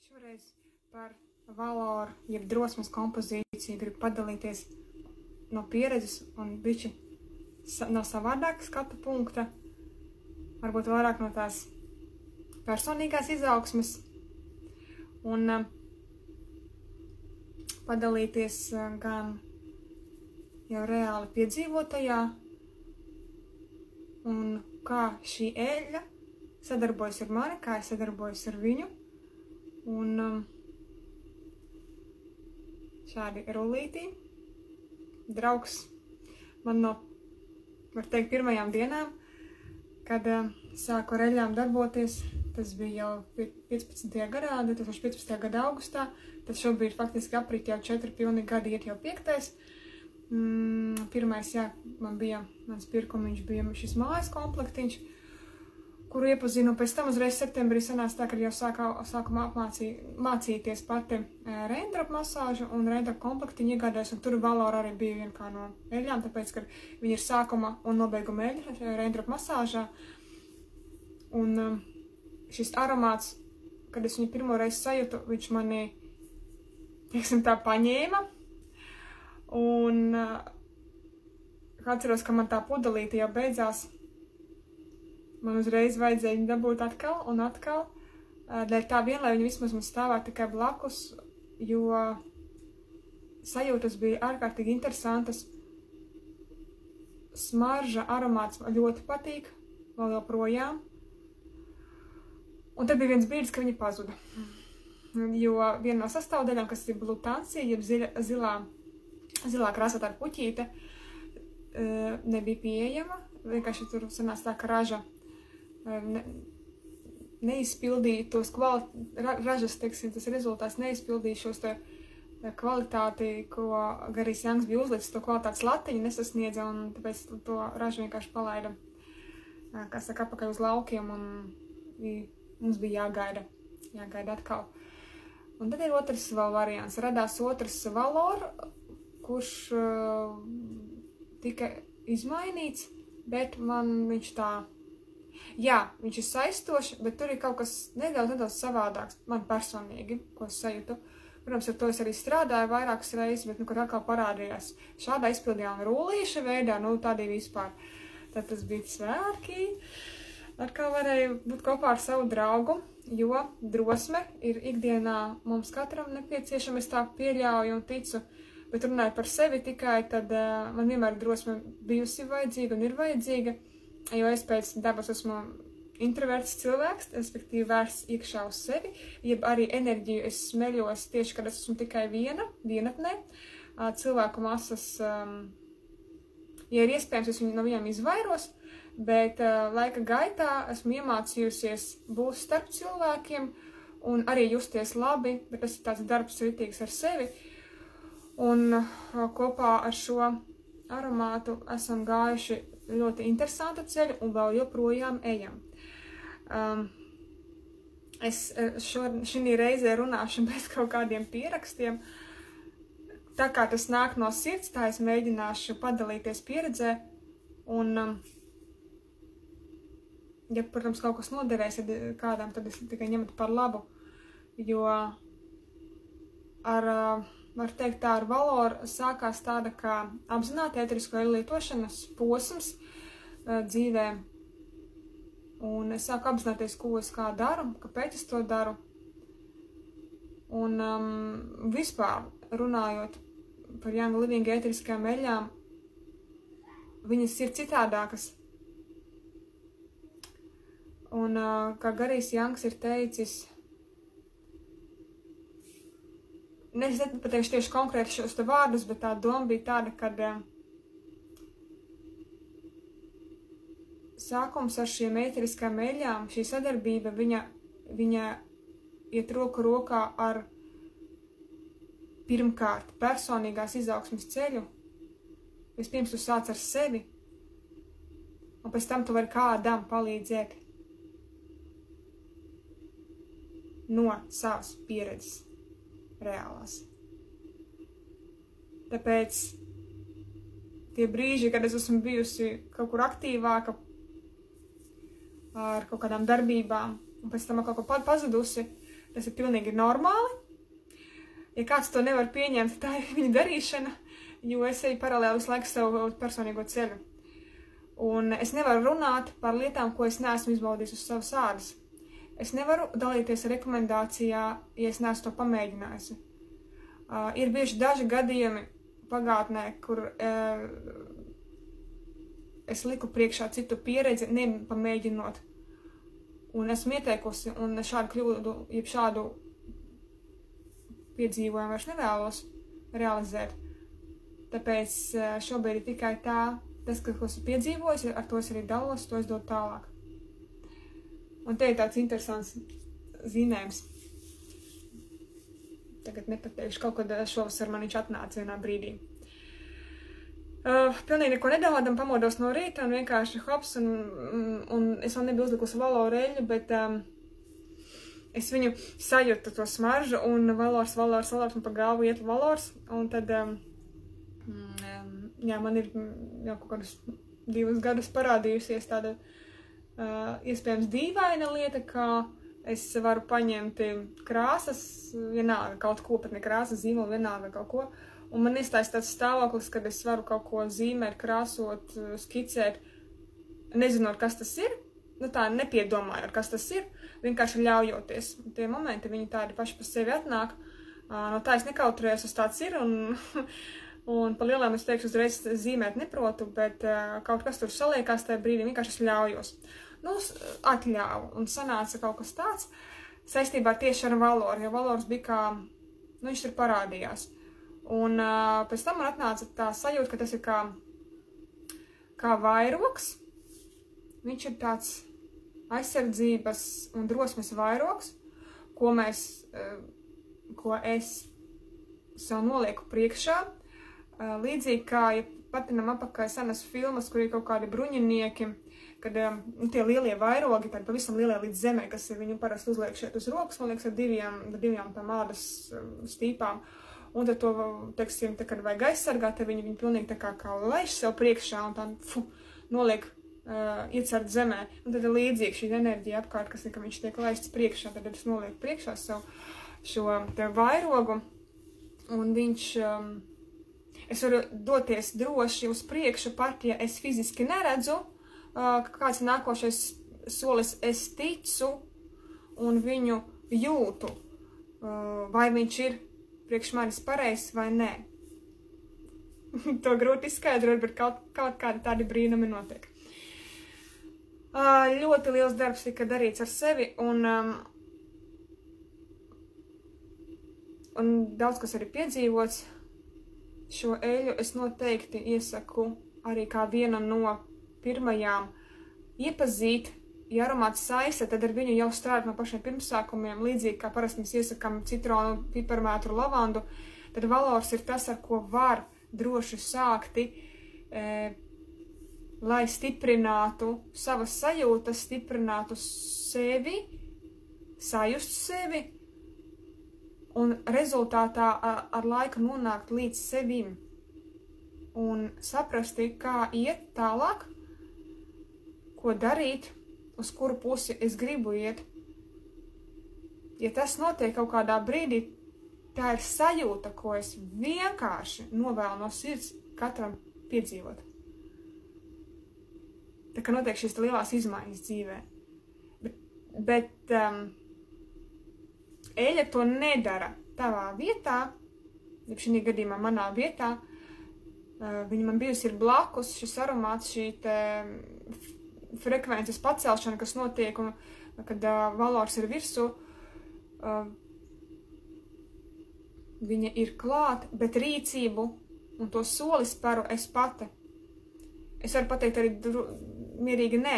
Šoreiz par valoru, jeb drosmes kompozīciju gribu padalīties no pieredzes un bišķi no savādāka skatu punkta, varbūt vairāk no tās personīgās izaugsmes un padalīties gan jau reāli piedzīvotajā un kā šī eļļa sadarbojas ar mani, kā es sadarbojos ar viņu. Un šādi rullītī draugs man no, var teikt, pirmajām dienām, kad sāku ar eļļām darboties, tas bija jau 15. gadā, 2015. gada augustā, tad šobrīd faktiski aprit jau 4 pilni gadi, iet jau 5. Pirmais, jā, mans pirkumiņš bija šis mājas komplektiņš, kuru iepazinu, pēc tam uzreiz septembrī sanāca tā, kad jau sāku mācīties pati raindrop masāžu un raindrop komplektiņu iegādājos, un tur valora arī bija viena kā no eļļām, tāpēc, ka viņa ir sākuma un nobeiguma eļļa raindrop masāžā. Un šis aromāts, kad es viņu pirmo reizi sajūtu, viņš mani, teiksim tā, paņēma. Un atceros, ka man tā pudelīte jau beidzās. Man uzreiz vajadzēja viņu dabūt atkal un atkal, dēļ tā vien, lai viņi vismaz man stāvētu tikai blakus, jo sajūtas bija ārkārtīgi interesantas. Smarža, aromāts man ļoti patīk, vēl joprojām. Un tad bija viens brīdis, ka viņi pazuda. Jo viena no sastāvdaļām, kas ir blutācija, jeb zilā krāsotā puķīte, nebija pieejama. Vienkārši tur sanāca tā, ka raža neizpildīja tos ražas, teiksim, tas rezultāts neizpildīja šos te kvalitāti, ko Garijs Janks bija uzlicis, to kvalitātes latiņu nesasniedza, un tāpēc to ražu vienkārši palaida, kā saka, apakaļ uz laukiem, un mums bija jāgaida atkal. Un tad ir otrs vēl variants. Radās otrs valor, kurš tika izmainīts, bet man viņš tā, jā, viņš ir saistošs, bet tur ir kaut kas nedaudz savādāks, man personīgi, ko es sajūtu. Protams, ar to es arī strādāju vairākas reizes, bet, kad atkal parādījās šādā izpildījā un rullīša veidā, tādī vispār. Tad tas bija svētki. Atkal varēju būt kopā ar savu draugu, jo drosme ir ikdienā mums katram nepieciešama, es tā pieļauju un ticu. Bet runājot par sevi tikai, tad man vienmēr drosme bijusi vajadzīga un ir vajadzīga, jo es pēc dabas esmu introverts cilvēks, respektīvi vērsts iekšā uz sevi, jeb arī enerģiju es smeļos tieši, kad es esmu tikai vienatnē. Cilvēku masas, ja ir iespējams, es no viņiem izvairos, bet laika gaitā esmu iemācījusies būt starp cilvēkiem un arī justies labi, bet tas ir tāds darbs ritīgs ar sevi. Un kopā ar šo aromātu esam gājuši ļoti interesantu ceļu un vēl joprojām ejam. Es šī reizē runāšu bez kaut kādiem pierakstiem. Tā kā tas nāk no sirds, tā es mēģināšu padalīties pieredzē. Un, ja, protams, kaut kas noderēs kādam, tad es tikai ņemtu par labu. Jo var teikt, tā ar valoru sākās tāda kā apzināta ēterisko eļļu lietošanas posms dzīvē. Un es sāku apzināties, ko es kā daru, kāpēc es to daru. Un vispār runājot par Young Living ēteriskajām eļļām, viņas ir citādākas. Un kā Garijs Janks ir teicis, es nepateikšu tieši konkrēti šos te vārdus, bet tā doma bija tāda, kad sākums ar šiem ēteriskām eļļām, šī sadarbība, viņa iet roku rokā ar pirmkārt personīgās izaugsmes ceļu. Vispirms tu sāc ar sevi, un pēc tam tu vari kādam palīdzēt no savas pieredzes. Reālās. Tāpēc tie brīži, kad es esmu bijusi kaut kur aktīvāka ar kaut kādām darbībām, un pēc tam kaut ko pazudusi, tas ir pilnīgi normāli. Ja kāds to nevar pieņemt, tā ir viņa darīšana, jo es eju paralēli visu laiku savu personīgo ceļu. Un es nevaru runāt par lietām, ko es neesmu izbaudījis uz savas ādas. Es nevaru dalīties ar rekomendācijā, ja es neesmu to pamēģinājusi. Ir bieži daži gadījumi pagātnē, kur es liku priekšā citu pieredzi, nepamēģinot. Un esmu ieteikusi, un šādu kļūdu, jeb šādu piedzīvojumu vairs nevēlos realizēt. Tāpēc šobrīd ir tikai tas, ko esmu piedzīvojis, ar to es arī dalos, to es dodu tālāk. Un te ir tāds interesants zīmējums. Tagad nepateikšu, kaut kad šovasar man viņš atnāca vienā brīdī. Pilnīgi neko nedomādam, pamodos no rīta un vienkārši hops, un es vēl nebiju uzlikusi valoru eļļu, bet es viņu sajūtu to smaržu, un valors, un pa galvu iet valors, un tad, man ir jau kaut kādus 2 gadus parādījusies tāda iespējams dīvaina lieta, kā es varu paņemt krāsas, vienalga kaut ko, pat ne krāsas, zīmolu, vienalga kaut ko, un man iestājas tāds stāvoklis, kad es varu kaut ko zīmēt, krāsot, skicēt, nezinot, kas tas ir, tā nepiedomājot, kas tas ir, vienkārši ļaujoties. Tie momenti, viņi tādi paši pa sevi atnāk, no tā es nekautrējos, uz tāds ir, un pa lielām es teikšu, uzreiz zīmēt neprotu, bet kaut kas tur saliekās tajā brīdī, vienkārši es ļaujos. Atļāvu, un sanāca kaut kas tāds saistībā tieši ar valoru, jo valors bija kā, viņš tur parādījās. Un pēc tam man atnāca tā sajūta, ka tas ir kā vairogs. Viņš ir tāds aizsardzības un drosmes vairogs, ko es sev nolieku priekšā. Līdzīgi kā, ja patinam apakaļ senas filmas, kur ir kaut kādi bruņinieki, kad tie lielie vairogi, tādi pavisam lielie līdz zemē, kas ir viņu parasti uzliek šeit uz rokas, man liekas, ar divām tām ādas stīpām. Un tad to, teiksim, kad vajag aizsargāt, tad viņi pilnīgi tā kā laiž sev priekšā un tā noliek iecert zemē. Un tad ir līdzīgi šī enerģija apkārt, kas ir, ka viņš tiek laists priekšā, tad es nolieku priekšā sev šo te vairogu. Un viņš, es varu doties droši uz priekšu pat, ja es fiziski neredzu, kāds nākošais solis es ticu un viņu jūtu, vai viņš ir priekš manis pareizs vai nē. To grūti izskaidrot, bet kaut kādi tādi brīnumi notiek. Ļoti liels darbs tika darīts ar sevi, un daudz kas arī piedzīvots. Šo eļu es noteikti iesaku arī kā viena no pirmajām iepazīt. Ja aromāts saista, tad ar viņu jau strādāt no pašiem pirmsākumiem, līdzīgi kā parasti mēs iesakām citronu, piparmētru, lavandu, tad valors ir tas, ar ko var droši sākti, lai stiprinātu savas sajūtas, stiprinātu sevi, sajust sevi un rezultātā ar laiku nonākt līdz sevim un saprasti, kā iet tālāk, ko darīt, uz kuru pusi es gribu iet. Ja tas notiek kaut kādā brīdī, tā ir sajūta, ko es vienkārši novēlu no sirds katram piedzīvot. Tā kā notiek šīs lielās izmaiņas dzīvē. Bet eļa to nedara tavā vietā, ja šī gadījumā manā vietā, viņa man bijusi ir blakus, šis aromāts, šī frekvences pacelšana, kas notiek, un kad valors ir virsū, viņa ir klāt, bet rīcību un to soli sparu es pati. Es varu pateikt arī mierīgi nē.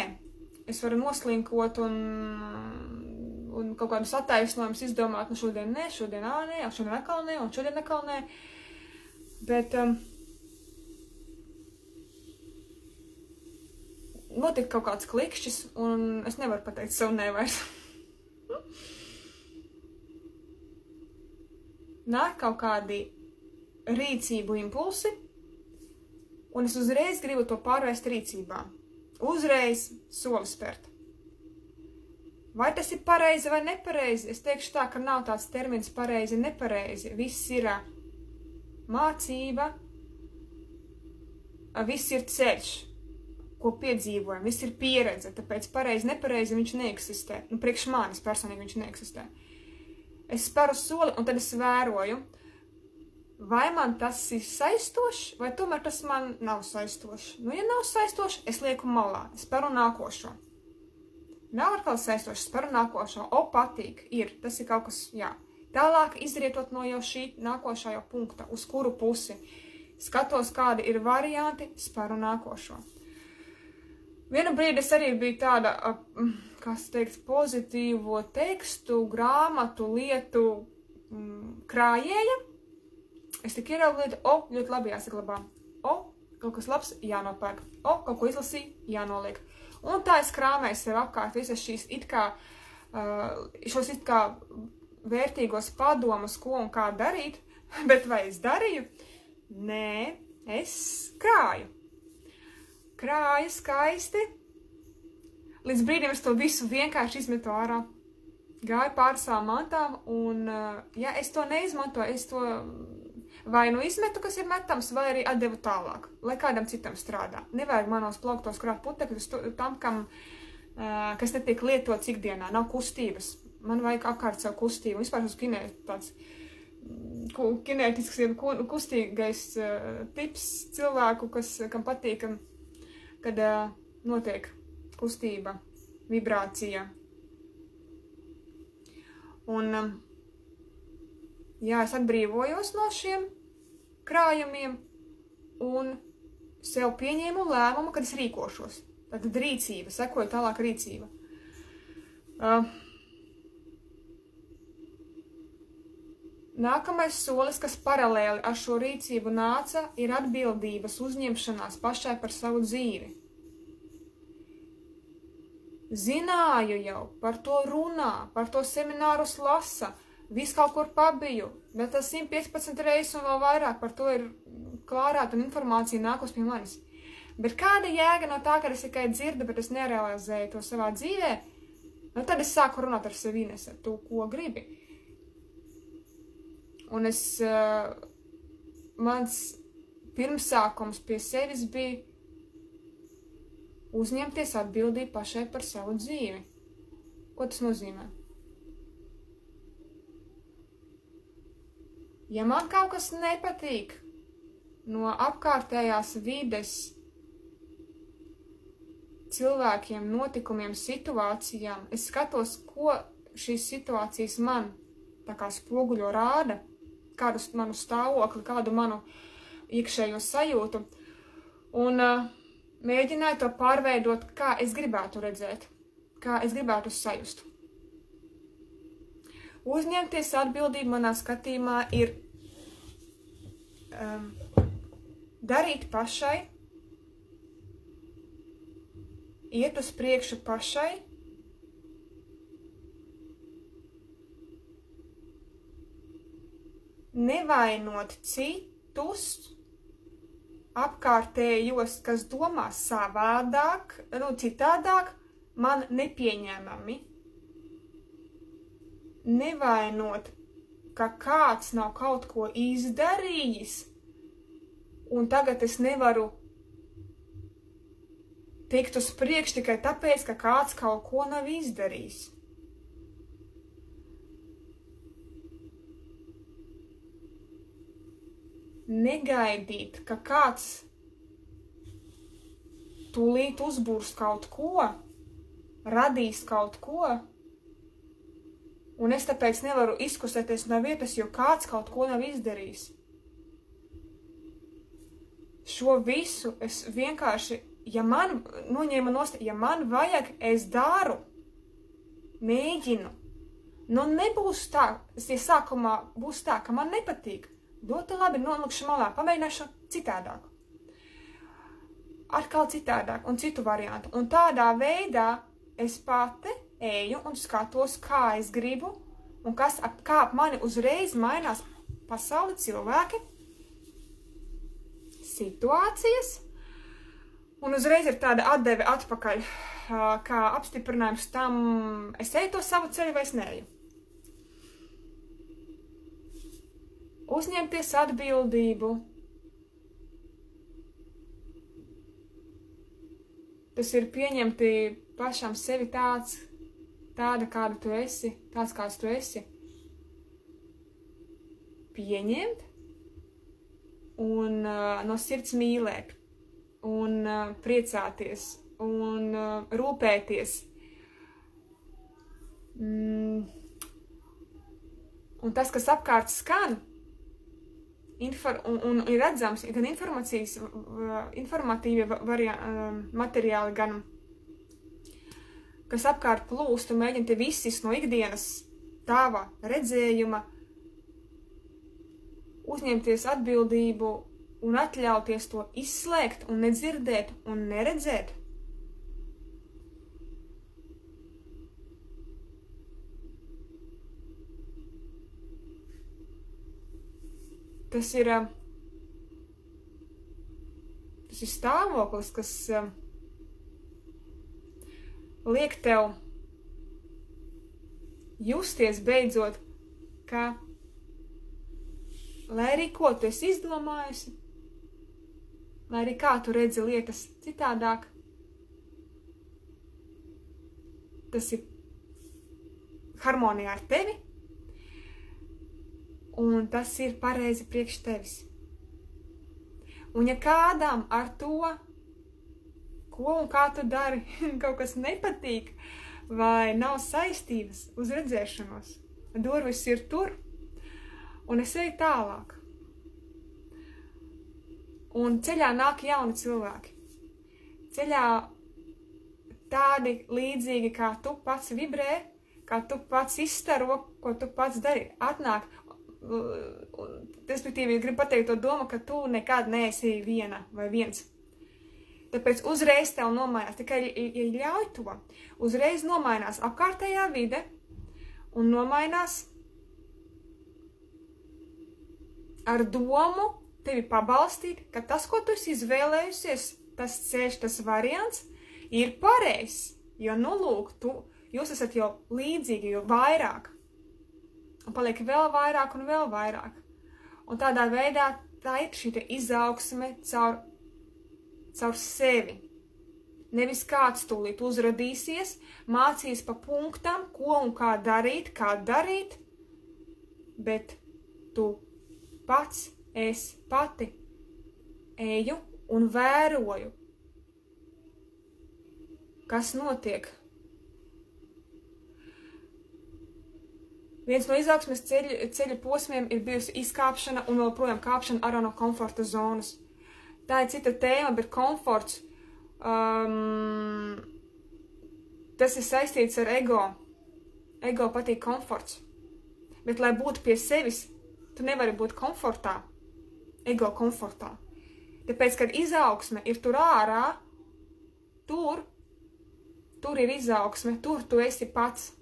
Es varu noslinkot un kaut kādus attaisnojumus izdomāt, šodien nē, šodien nē, šodien atkal nē, un šodien atkal nē. Bet notika kaut kāds klikšķis, un es nevaru pateikt savu nē vairs. Nāk kaut kādi rīcību impulsi, un es uzreiz gribu to pārvērst rīcībā. Uzreiz soli spērt. Vai tas ir pareizi vai nepareizi? Es teikšu tā, ka nav tāds termins pareizi, nepareizi. Viss ir mācība, viss ir ceļš, ko piedzīvojam, viss ir pieredze, tāpēc pareizi, nepareizi viņš neeksistē. Nu, priekš manis personīgi viņš neeksistē. Es sparu soli un tad es vēroju, vai man tas ir saistošs, vai tomēr tas man nav saistošs. Nu, ja nav saistošs, es lieku malā, es sparu nākošo. Nav atkal saistošs, sparu nākošo, patīk, ir, tas ir kaut kas, jā. Tālāk izrietot no jau šī nākošā jau punkta, uz kuru pusi. Skatos, kādi ir varianti, sparu nākošo. Vienu brīdi es arī biju tāda, kas teikt, pozitīvo tekstu, grāmatu, lietu krājēja. Es tik ieraugu lietu, ļoti labi jāsaglabā. Kaut kas labs, jānopērk. Kaut ko izlasīju, jānoliek. Un tā es krāmēju sev apkārt visas šīs šos vērtīgos padomus, ko un kā darīt, bet vai es darīju? Nē, es krāju. Krāju skaisti. Līdz brīdim es to visu vienkārši izmetu ārā. Gāju pāri savām mantām un, ja es to neizmantoju, es to vai nu izmetu, kas ir metams, vai arī atdevu tālāk, lai kādam citam strādā. Nevajag manos plauktos krāt putekļus tam, kas netiek lietots ikdienā, nav kustības. Man vajag apkārt savu kustību. Vispār uz kinētisks, kustīgais tips cilvēku, kam patīk, kad notiek kustība, vibrācija. Un, jā, es atbrīvojos no šiem krājumiem un sev pieņēmu lēmumu, kad es rīkošos. Tad rīcība, sekoja tālāk rīcība. Nākamais solis, kas paralēli ar šo rīcību nāca, ir atbildības uzņemšanās pašai par savu dzīvi. Zināju jau, par to runā, par to seminārus lasa, visu kaut kur pabiju, bet tas 115 reizes un vēl vairāk par to ir klārāta un informācija nākus pie manis. Bet kāda jēga no tā, ka es tikai dzirdu, bet es nerealizēju to savā dzīvē, nu tad es sāku runāt ar sevi, Ines, ar to, ko gribi. Un mans pirmsākums pie sevis bija uzņemties atbildību pašai par savu dzīvi. Ko tas nozīmē? Ja man kaut kas nepatīk no apkārtējās vides, cilvēkiem, notikumiem, situācijām, es skatos, ko šīs situācijas man tā kā spoguļo rāda, kādu manu stāvokli, kādu manu iekšējo sajūtu, un mēģināju to pārveidot, kā es gribētu redzēt, kā es gribētu sajust. Uzņemties atbildību manā skatījumā ir darīt pašai, iet uz priekšu pašai, nevainot citus, apkārtējos, kas domā savādāk, citādāk, man nepieņemami. Nevainot, ka kāds nav kaut ko izdarījis, un tagad es nevaru tikt uz priekšu tikai tāpēc, ka kāds kaut ko nav izdarījis. Negaidīt, ka kāds tūlīt uzbūrs kaut ko, radīs kaut ko, un es tāpēc nevaru izkustēties no vietas, jo kāds kaut ko nav izdarījis. Šo visu es vienkārši, ja man vajag, es daru, mēģinu. Nu, nebūs tā, ja sākumā būs tā, ka man nepatīk. Ļoti labi, nolikšu malā, pamēģināšu citādāk. Atkal citādāk un citu variantu. Un tādā veidā es pati eju un skatos, kā es gribu un kā ap mani uzreiz mainās pasauli, cilvēki, situācijas. Un uzreiz ir tāda atdeve atpakaļ kā apstiprinājums tam, es eju to savu ceļu vai es neju. Uzņemties atbildību. Tas ir pieņemti pašam sevi tāda, kāda tu esi, tāds, kāds tu esi. Pieņemt un no sirds mīlēt un priecāties un rūpēties. Un tas, kas apkārt skan, un ir redzams gan informatīvi materiāli, gan kas apkārt plūst un mēģina tev izsist no ikdienas tava redzējuma, uzņemties atbildību un atļauties to izslēgt un nedzirdēt un neredzēt. Tas ir stāvoklis, kas liek tev justies beidzot, ka, lai arī ko tu esi izdomājusi, lai arī kā tu redzi lietas citādāk, tas ir harmonijā ar tevi, un tas ir pareizi priekš tevis. Un ja kādam ar to, ko un kā tu dari, kaut kas nepatīk, vai nav saistības uz redzēšanos, durvis ir tur, un es eju tālāk. Un ceļā nāk jauni cilvēki. Ceļā tādi līdzīgi, kā tu pats vibrē, kā tu pats izstaro, ko tu pats dari. Atnāk, respektīvi, gribu pateikt to domu, ka tu nekad neesi viena vai viens. Tāpēc uzreiz tev nomainās, tikai ja ļauj to, uzreiz nomainās apkārtējā vide un nomainās ar domu tevi pabalstīt, ka tas, ko tu esi izvēlējusies, tas ceļš, tas variants, ir pareizs, jo, nu, lūk, jūs esat jau līdzīgi, jo vairāk, un paliek vēl vairāk un vēl vairāk. Un tādā veidā tā ir šī izaugsme caur sevi. Nevis kāds tūlīt uzradīsies, mācīs pa punktam, ko un kā darīt, bet tu pats, es pati eju un vēroju, kas notiek. Viens no izaugsmes ceļa posmiem ir bijusi izkāpšana un vēl projām kāpšana ārā no komforta zonas. Tā ir cita tēma, bet komforts, tas ir saistīts ar ego. Ego patīk komforts. Bet, lai būtu pie sevis, tu nevari būt komfortā, ego komfortā. Tāpēc, kad izaugsme ir tur ārā, tur ir izaugsme, tur tu esi pats.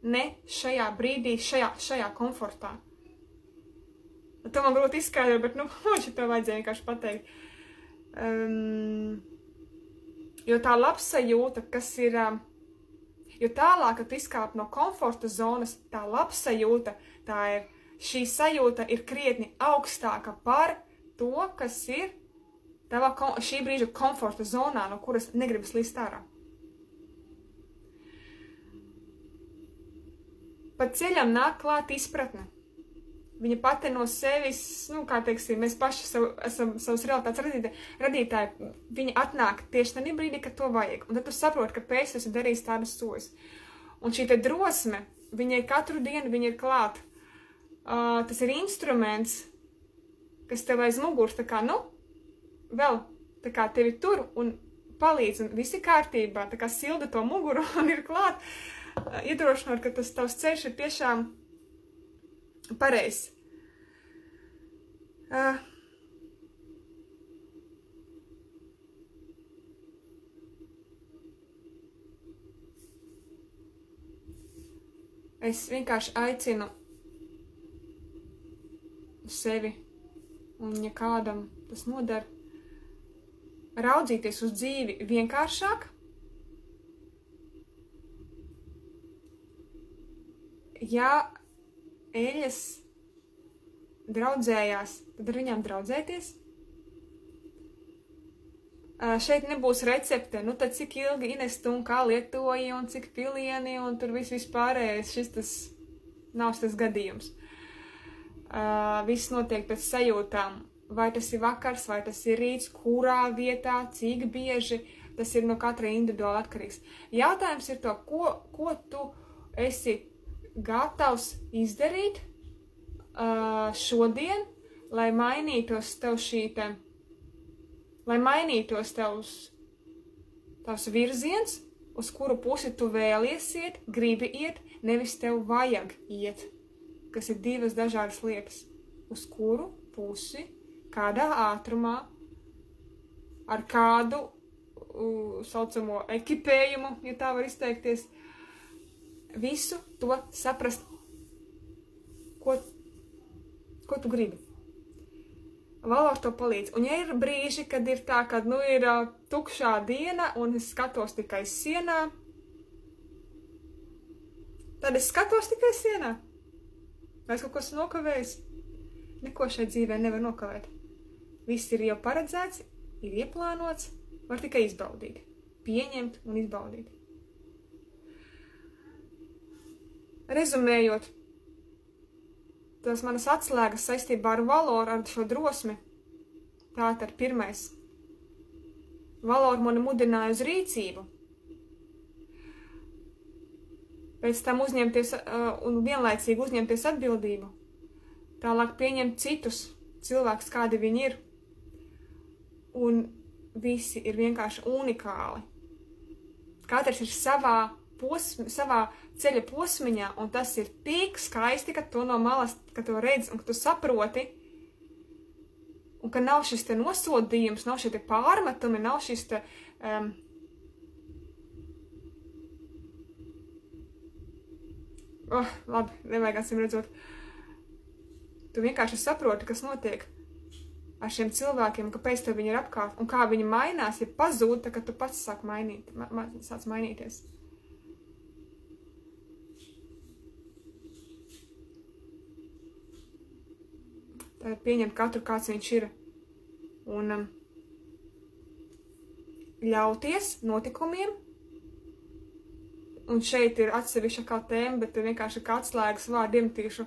Ne šajā brīdī, šajā komfortā. To man grūti izskaidrot, bet, nu, to vajadzēja vienkārši pateikt. Jo tā labsajūta, kas ir, jo tālāk, kad izkāp no komforta zonas, tā labsajūta, šī sajūta ir krietni augstāka par to, kas ir tavā šī brīža komforta zonā, no kuras negribas līst ārā. Pa ceļam nāk klāt izpratne. Viņa pati no sevis, nu, kā teiksim, mēs paši esam savus realitātes radītāji, viņa atnāk tieši tajā brīdī, kad to vajag. Un tad tu saproti, ka pēc esi darījis tādas sojas. Un šī te drosme, viņa ir katru dienu, viņa ir klāt. Tas ir instruments, kas tev aiz muguras, tā kā, nu, vēl, tā kā tevi tur un palīdz, un visi kārtībā, tā kā silda to muguru un ir klāt. Iedrošinot, ka tas tavs ceļš ir tiešām pareizs. Es vienkārši aicinu sevi, un ja kādam tas nodara, raudzīties uz dzīvi vienkāršāk, ja eļas draudzējās, tad ar viņām draudzēties. Šeit nebūs recepte, nu tad cik ilgi Ines tu un kā lietoji un cik pilieni un tur viss pārējais, šis tas nav tas gadījums. Viss notiek pēc sajūtām, vai tas ir vakars, vai tas ir rīts, kurā vietā, cik bieži, tas ir no katra individuāli atkarīgs. Jautājums ir to, ko tu esi gatavs izdarīt šodien, lai mainītos tev lai mainītos tavs virziens, uz kuru pusi tu vēlies iet, gribi iet, nevis tev vajag iet, kas ir divas dažādas lietas. Uz kuru pusi, kādā ātrumā, ar kādu saucamo ekipējumu, ja tā var izteikties, visu to saprast, ko tu gribi. Valors to palīdz. Un ja ir brīži, kad ir tā, kad ir tukšā diena un es skatos tikai sienā, tad es skatos tikai sienā. Vai es kaut ko esmu nokavējis? Neko šeit dzīvē nevar nokavēt. Viss ir jau paredzēts, ir ieplānots, var tikai izbaudīt. Pieņemt un izbaudīt. Rezumējot, tās manas atslēgas saistībā ar Valoru, ar šo drosmi, tātad pirmais. Valora mani mudināja uz rīcību. Pēc tam uzņemties un vienlaicīgi uzņemties atbildību. Tālāk pieņemt citus cilvēkus, kādi viņi ir. Un visi ir vienkārši unikāli. Katrs ir savā ceļa posmiņā, un tas ir tik skaisti, ka to no malas, ka to redz un ka tu saproti, un ka nav šis te nosodījums, nav šie te pārmetumi, nav šis te labi, nevajag acīm redzot. Tu vienkārši saproti, kas notiek ar šiem cilvēkiem, kāpēc tev viņi ir apkārt, un kā viņi mainās, ja pazūd, ka tu pats sāc mainīties. Tad pieņemt katru, kāds viņš ir, un ļauties notikumiem. Un šeit ir atsevišķa kā tēma, bet vienkārši kā atslēgas vārdiem tīšu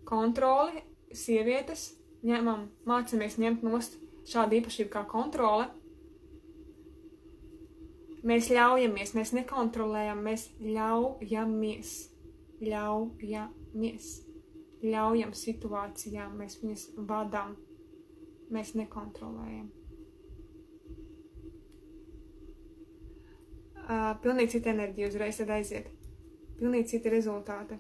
kontroli, sievietes, mācamies ņemt nost šādu īpašību kā kontrole. Mēs ļaujamies, mēs nekontrolējam, mēs ļaujamies. Ļaujam situācijām, mēs viņas vadām, mēs nekontrolējam. Pilnīgi cita enerģija uzreiz tad aiziet. Pilnīgi cita rezultāti.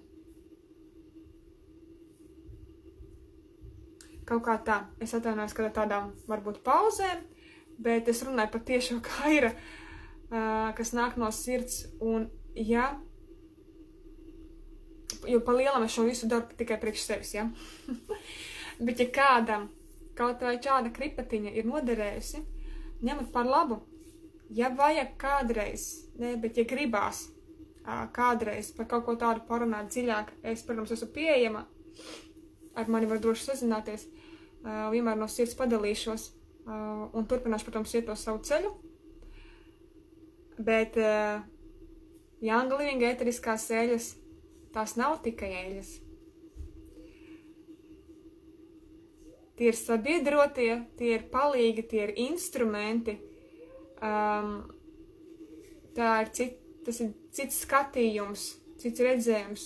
Kaut kā tā. Es atvainojos, ka tādām varbūt pauzēm, bet es runāju par tiešo kaira, kas nāk no sirds. Un ja, jo pa lielam es šo visu daru tikai priekš sevis, ja? Bet ja kādam kaut vai šāda kripatiņa ir noderējusi, ņemat par labu. Ja vajag kādreiz, bet ja gribās kādreiz par kaut ko tādu parunāt dziļāk, es, protams, esmu pieejama, ar mani var droši sazināties, vienmēr no sirds padalīšos un turpināšu, protams, iet to savu ceļu. Bet Young Living ēteriskās eļas, tās nav tikai eļas. Tie ir sabiedrotie, tie ir palīgi, tie ir instrumenti. Tas ir cits skatījums, cits redzējums.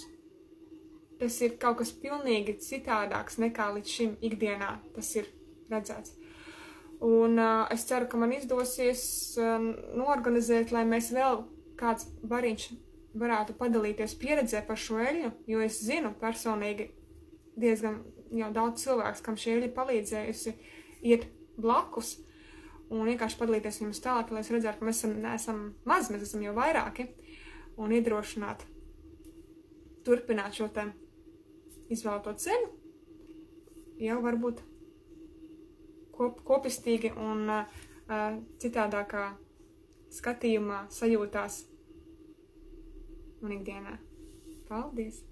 Tas ir kaut kas pilnīgi citādāks nekā līdz šim ikdienā tas ir redzēts. Un es ceru, ka man izdosies norganizēt, lai mēs vēl kāds bariņš varētu padalīties pieredzē par šo eļļu, jo es zinu personīgi diezgan jau daudz cilvēks, kam šī eļļa palīdzējusi iet blakus. Un vienkārši padalīties jums tālāk, lai es redzētu, ka mēs neesam maz, mēs esam jau vairāki, un iedrošināt, turpināt šo te izvēlēto ceļu, jau varbūt kopistīgi un citādākā skatījumā, sajūtās un ikdienā. Paldies!